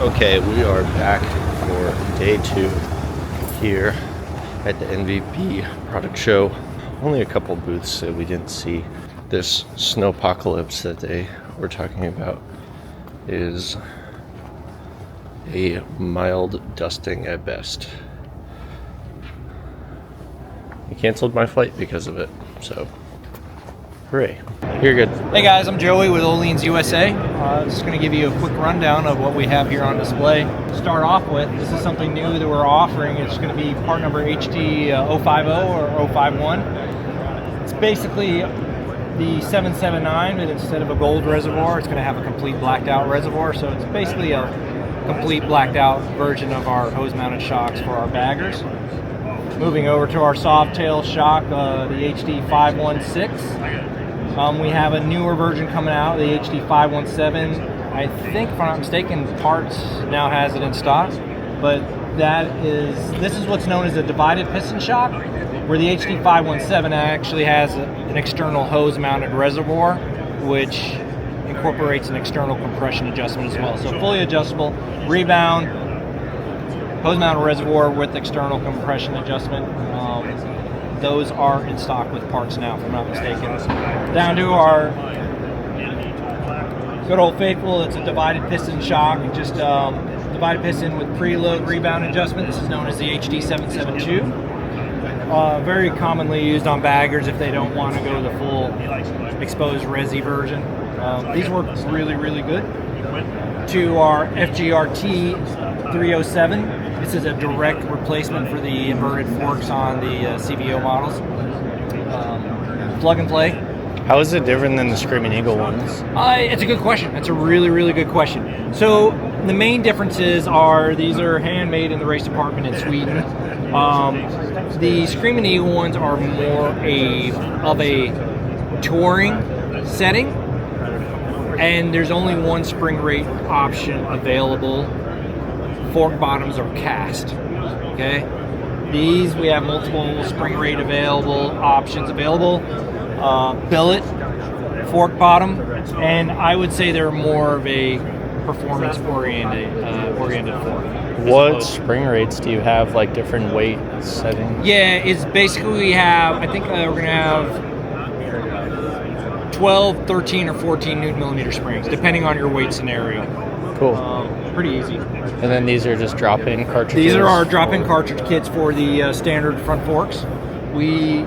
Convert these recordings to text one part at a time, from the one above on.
Okay, we are back for day 2 here at the MVP product show. Only a couple booths that we didn't see. This snowpocalypse that they were talking about is a mild dusting at best. I canceled my flight because of it, so hooray. You're good. Hey guys, I'm Joey with Ohlins USA. Just going to give you a quick rundown of what we have here on display. To start off with, this is something new that we're offering. It's going to be part number HD 050 or 051. It's basically the 779, but instead of a gold reservoir, it's going to have a complete blacked out reservoir. So it's basically a complete blacked out version of our hose mounted shocks for our baggers. Moving over to our soft tail shock, the HD 516. We have a newer version coming out, the HD 517. I think, if I'm not mistaken, Parts now has it in stock. But this is what's known as a divided piston shock, where the HD 517 actually has an external hose mounted reservoir, which incorporates an external compression adjustment as well. So fully adjustable, rebound, hose mounted reservoir with external compression adjustment. Those are in stock with Parts now, if I'm not mistaken. Down to our good old faithful, it's a divided piston shock, just divided piston with preload rebound adjustment. This is known as the HD 772. Very commonly used on baggers if they don't want to go the full exposed resi version. These work really, really good. To our FGRT 307. This is a direct replacement for the inverted forks on the CVO models. Plug and play. How is it different than the Screaming Eagle ones? It's a good question. It's a really, really good question. So the main differences are these are handmade in the race department in Sweden. The Screaming Eagle ones are more of a touring setting, and there's only one spring rate option available. Fork bottoms are cast. Okay, these we have multiple spring rate options available. Billet, fork bottom, and I would say they're more of a performance oriented fork. What spring rates do you have, like different weight settings? Yeah, it's basically we have, I think we're going to have 12, 13, or 14 Newton millimeter springs, depending on your weight scenario. Cool. Pretty easy. And then these are just drop-in cartridges? These are our drop-in cartridge kits for the standard front forks. We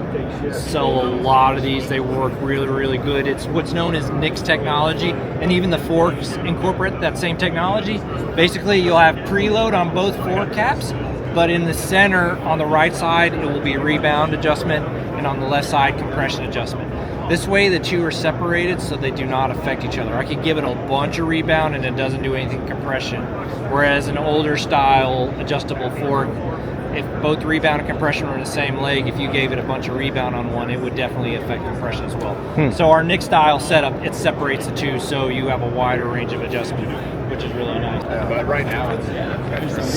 sell a lot of these. They work really, really good. It's what's known as NICS technology, and even the forks incorporate that same technology. Basically, you'll have preload on both fork caps, but in the center, on the right side, it will be rebound adjustment, and on the left side, compression adjustment. This way, the two are separated so they do not affect each other. I could give it a bunch of rebound and it doesn't do anything compression, whereas an older style adjustable fork, if both rebound and compression were in the same leg, if you gave it a bunch of rebound on one, it would definitely affect compression as well. So our NICS style setup, it separates the two, so you have a wider range of adjustment, which is really nice. But right now, it's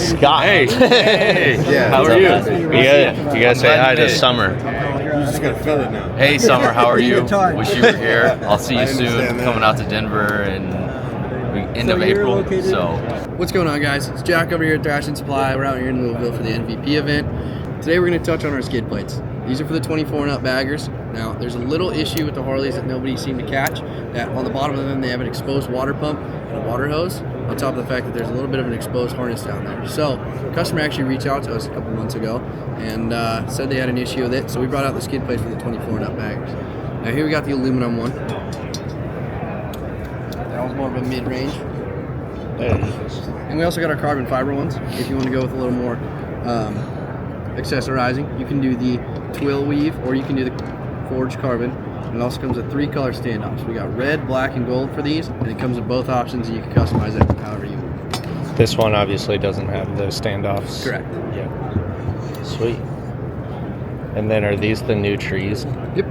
Scott. Hey. yeah. How are you? You guys say hi to Summer. You're just gonna fill it now. Hey Summer, how are you? Wish you were here. I'll see you soon. understand that. Coming out to Denver in end of April. So What's going on, guys? It's Jack over here at Thrashin Supply. We're out here in Louisville for the MVP event. Today we're going to touch on our skid plates. These are for the 24 and up baggers. Now, there's a little issue with the Harleys that nobody seemed to catch, that on the bottom of them they have an exposed water pump and a water hose, on top of the fact that there's a little bit of an exposed harness down there. So, the customer actually reached out to us a couple months ago and said they had an issue with it, so we brought out the skid plates for the 24 and up baggers. Now, here we got the aluminum one. That was more of a mid-range. And we also got our carbon fiber ones. If you want to go with a little more accessorizing, you can do the twill weave or you can do the forged carbon. And it also comes with 3 color standoffs. We got red, black, and gold for these, and it comes with both options and you can customize it however you want. This one obviously doesn't have the standoffs. Correct. Yeah. Sweet. And then are these the new trees? Yep.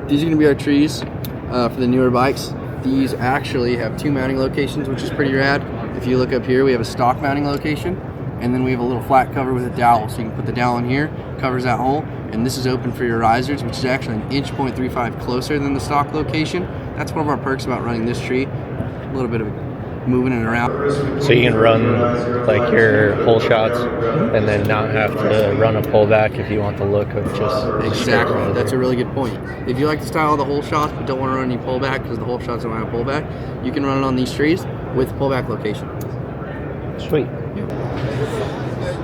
These are going to be our trees for the newer bikes. These actually have 2 mounting locations, which is pretty rad. If you look up here, we have a stock mounting location, and then we have a little flat cover with a dowel. So you can put the dowel in here, covers that hole, and this is open for your risers, which is actually an inch 0.35 closer than the stock location. That's one of our perks about running this tree. A little bit of moving it around. So you can run like your whole shots and then not have to run a pullback if you want the look of just Exactly. That's a really good point. If you like the style of the whole shots but don't want to run any pullback because the whole shots don't have pullback, you can run it on these trees with pullback location. Sweet.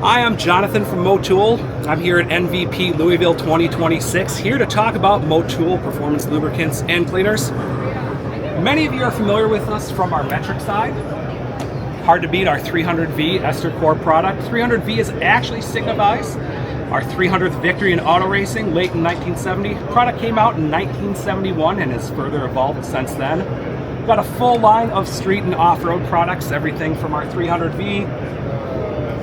Hi, I'm Jonathan from Motul. I'm here at MVP Louisville 2026, here to talk about Motul performance lubricants and cleaners. Many of you are familiar with us from our metric side. Hard to beat our 300V ester core product. 300V is actually signifies our 300th victory in auto racing late in 1970. Product came out in 1971 and has further evolved since then. Got a full line of street and off-road products, everything from our 300V,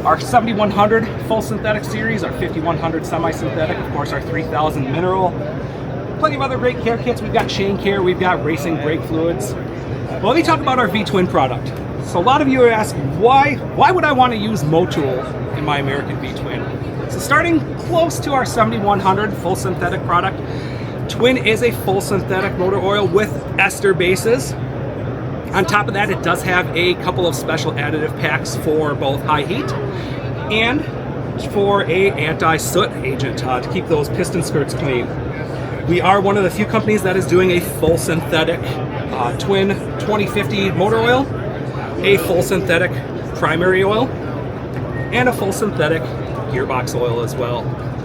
our 7100 full synthetic series, our 5100 semi-synthetic, of course our 3000 mineral. Plenty of other great care kits. We've got chain care, we've got racing brake fluids. Well, let me talk about our V-twin product. So a lot of you are asking, why would I want to use Motul in my American V-twin? So starting close to our 7100 full synthetic product, Twin is a full synthetic motor oil with ester bases. On top of that, it does have a couple of special additive packs for both high heat and for a anti-soot agent to keep those piston skirts clean. We are one of the few companies that is doing a full synthetic Twin 2050 motor oil, a full synthetic primary oil, and a full synthetic gearbox oil as well.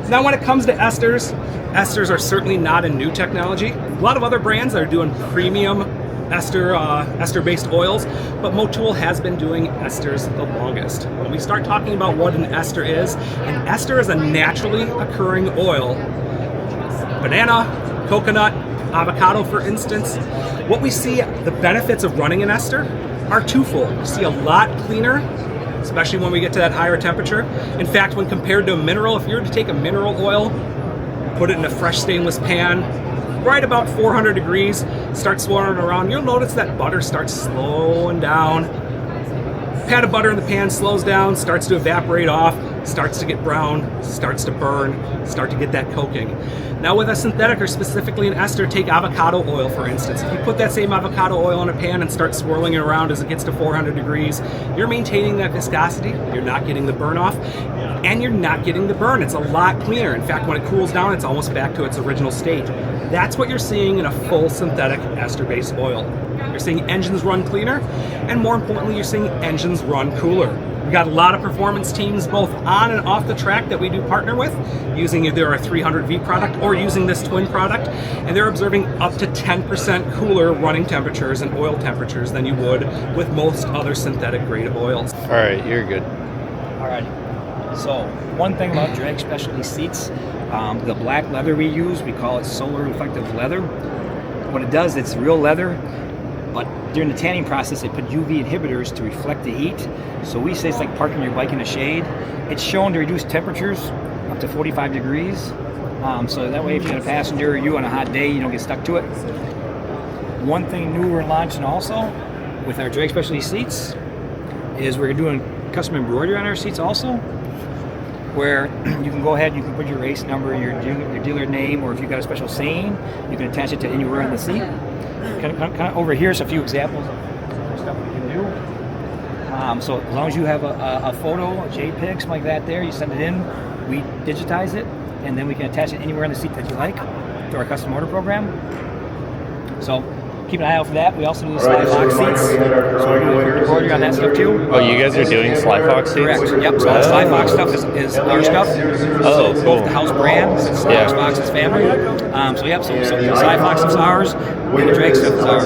Now when it comes to esters, esters are certainly not a new technology. A lot of other brands are doing premium ester-based oils, but Motul has been doing esters the longest. When we start talking about what an ester is a naturally occurring oil. Banana, coconut, avocado, for instance. What we see, the benefits of running an ester are twofold. We see a lot cleaner, especially when we get to that higher temperature. In fact, when compared to a mineral, if you were to take a mineral oil, put it in a fresh stainless pan, right about 400 degrees, start swirling around, you'll notice that butter starts slowing down. Pat of butter in the pan slows down, starts to evaporate off, starts to get brown, starts to burn, start to get that coking. Now with a synthetic, or specifically an ester, take avocado oil for instance. If you put that same avocado oil in a pan and start swirling it around as it gets to 400 degrees, you're maintaining that viscosity, you're not getting the burn off, and you're not getting the burn. It's a lot cleaner. In fact, when it cools down, it's almost back to its original state. That's what you're seeing in a full synthetic ester-based oil. You're seeing engines run cleaner, and more importantly, you're seeing engines run cooler. We've got a lot of performance teams both on and off the track that we do partner with, using either a 300V product or using this Twin product, and they're observing up to 10% cooler running temperatures and oil temperatures than you would with most other synthetic grade of oils. All right, you're good. All right. So one thing about Drag Specialties seats, the black leather we use, we call it solar reflective leather. What it does, it's real leather, but during the tanning process, they put UV inhibitors to reflect the heat. So we say it's like parking your bike in the shade. It's shown to reduce temperatures up to 45 degrees. So that way, if you got a passenger or you on a hot day, you don't get stuck to it. One thing new we're launching also with our Drag Specialties seats is we're doing custom embroidery on our seats also, where you can go ahead, you can put your race number, your dealer name, or if you've got a special saying, you can attach it to anywhere on the seat. Kind of over here is a few examples of stuff we can do. So as long as you have a photo, a JPEG, something like that there, you send it in, we digitize it, and then we can attach it anywhere on the seat that you like to our custom order program. So keep an eye out for that. We also do the Slide Fox seats, so we're doing embroidery on that stuff too. Oh, you guys are doing Slide Fox seats? Correct. Yep. So the Slide Fox stuff is our stuff. Oh, so cool. both the house brands, Slide Fox's family. So the Slide Fox is ours, and the Drag stuff is ours.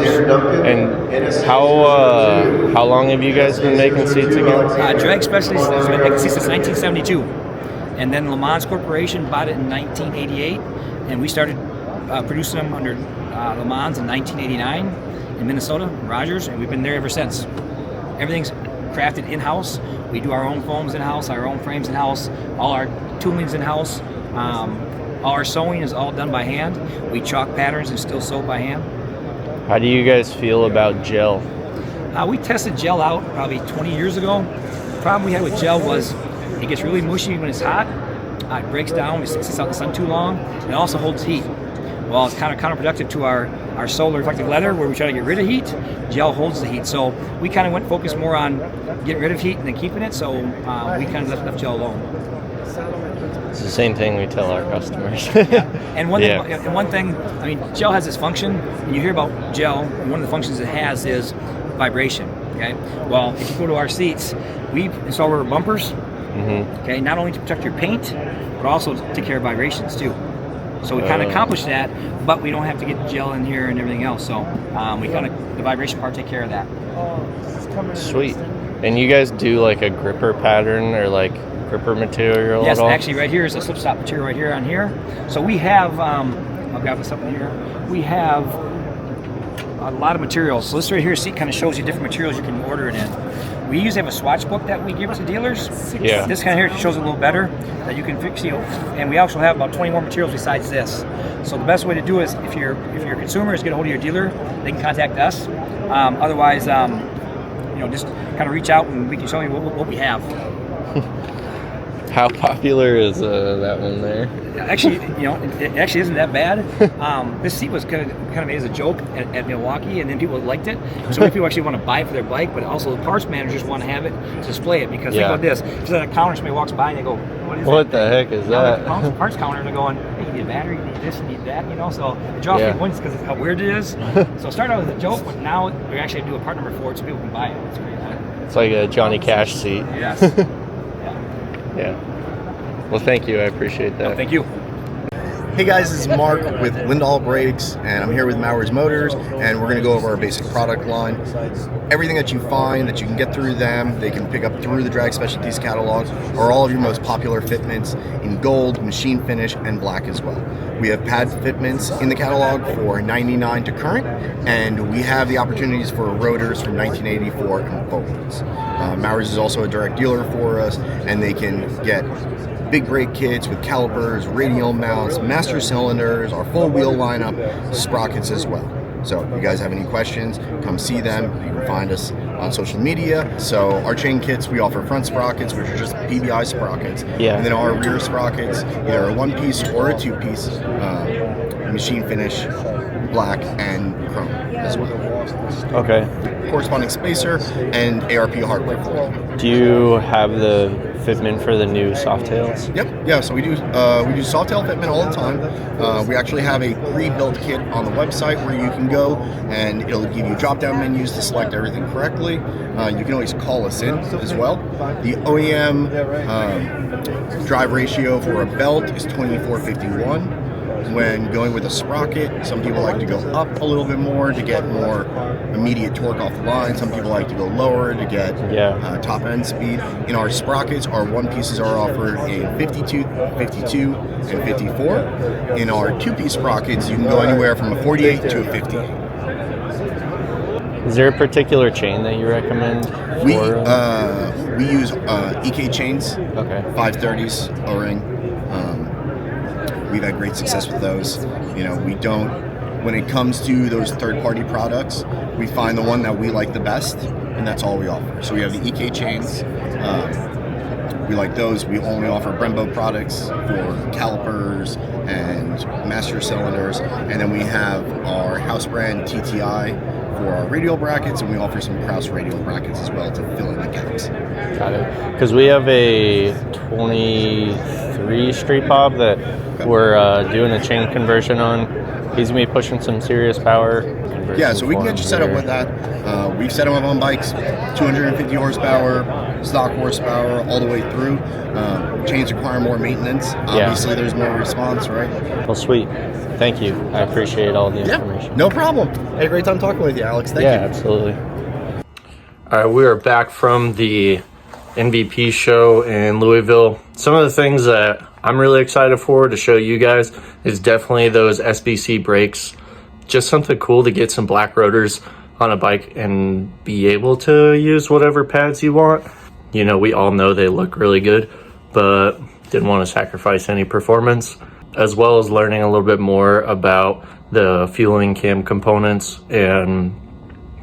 And how long have you guys been making seats again? Drag Specialties has been making seats since 1972, and then Le Mans Corporation bought it in 1988, and we started producing them under Le Mans in 1989 in Minnesota, Rogers, and we've been there ever since. Everything's crafted in-house. We do our own foams in-house, our own frames in-house, all our tooling's in-house. All our sewing is all done by hand. We chalk patterns and still sew by hand. How do you guys feel about gel? We tested gel out probably 20 years ago. The problem we had with gel was it gets really mushy when it's hot. It breaks down, it sits out in the sun too long. It also holds heat. Well, it's kind of counterproductive to our solar reflective leather, where we try to get rid of heat. Gel holds the heat, so we kind of went focused more on getting rid of heat and then keeping it. So we kind of left gel alone. It's the same thing we tell our customers. And one thing, I mean, gel has this function. When you hear about gel, and one of the functions it has is vibration. Okay. Well, if you go to our seats, we install rubber bumpers. Okay, not only to protect your paint, but also to take care of vibrations too. So we kind of accomplish that, but we don't have to get gel in here and everything else. So we kind of, the vibration part, take care of that. Sweet. And you guys do like a gripper pattern or like gripper material Yes, at all? actually right here is a slipstop material right here on here. So we have, I'll grab this up in here. We have a lot of materials. So this right here seat kind of shows you different materials you can order it in. We usually have a swatch book that we give to dealers. Yeah. This kind of here shows a little better that you can fix, you know, and we also have about 20 more materials besides this. So the best way to do is if you're a consumer is get a hold of your dealer, they can contact us. Otherwise, you know, just kind of reach out and we can show you what we have. How popular is that one there? Actually, you know, it actually isn't that bad. This seat was kind of made as a joke at Milwaukee, and then people liked it. So many people actually want to buy it for their bike, but also the parts managers want to have it to display it, because think about this: if at a counter, somebody walks by and they go, What the heck is that? The parts counters are going, hey, you need a battery, you need this, you need that, you know. So it draws people in because of how weird it is. So it started out as a joke, but now we actually do a part number for it, so people can buy it. It's great. It's like a Johnny Cash seat. Yes. Yeah. Well, thank you. I appreciate that. Oh, thank you. Hey guys, this is Mark with Lyndall Brakes, and I'm here with Maurer Motors, and we're going to go over our basic product line. Everything that you find that you can get through them, they can pick up through the Drag Specialties catalogs, are all of your most popular fitments in gold, machine finish, and black as well. We have pad fitments in the catalog for $99 to current, and we have the opportunities for rotors from 1984 and forwards. Mauer's is also a direct dealer for us, and they can get big brake kits with calipers, radial mounts, master cylinders, our full wheel lineup, sprockets as well. So if you guys have any questions, come see them. You can find us on social media. So our chain kits, we offer front sprockets, which are just PBI sprockets. Yeah. And then our rear sprockets, either a one-piece or a two-piece, machine finish, black, and chrome as well. Okay. Corresponding spacer and ARP hardware for it. Do you have the fitment for the new Softails? Yep. Yeah. So we do Softail fitment all the time. We actually have a pre-built kit on the website where you can go and it'll give you drop-down menus to select everything correctly. You can always call us in as well. The OEM drive ratio for a belt is 24:51. When going with a sprocket, some people like to go up a little bit more to get more immediate torque off the line. Some people like to go lower to get top end speed. In our sprockets, our one pieces are offered in 52, 52, and 54. In our two-piece sprockets, you can go anywhere from a 48 to a 58. Is there a particular chain that you recommend? We use EK chains, 530s, O-ring. We've had great success with those. You know, we don't, when it comes to those third-party products, we find the one that we like the best, and that's all we offer. So we have the EK chains. We like those. We only offer Brembo products for calipers and master cylinders, and then we have our house brand TTI for our radial brackets, and we offer some Kraus radial brackets as well to fill in the gaps. Got it. Because we have a 23 Street Bob that we're doing a chain conversion on. He's going to be pushing some serious power. Yeah, so we can get you set up with that. We've set them up on bikes, 250 horsepower, stock horsepower, all the way through. Chains require more maintenance. Obviously, there's more response, right? Well, sweet. Thank you. I appreciate all the information. No problem. Had a great time talking with you, Alex. Thank you. Yeah, absolutely. All right, we are back from the MVP show in Louisville. Some of the things that I'm really excited for to show you guys is definitely those SBC brakes. Just something cool to get some black rotors on a bike and be able to use whatever pads you want. You know, we all know they look really good, but didn't want to sacrifice any performance, as well as learning a little bit more about the fueling cam components and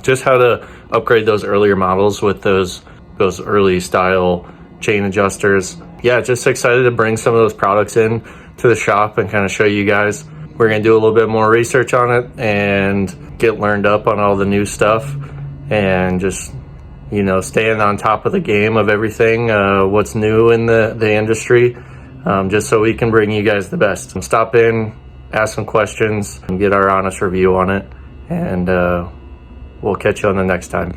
just how to upgrade those earlier models with those early style chain adjusters. Yeah, just excited to bring some of those products in to the shop and kind of show you guys. we're going to do a little bit more research on it and get learned up on all the new stuff, and just, you know, staying on top of the game of everything, what's new in the industry, just so we can bring you guys the best. Stop in, ask some questions, and get our honest review on it, and we'll catch you on the next time.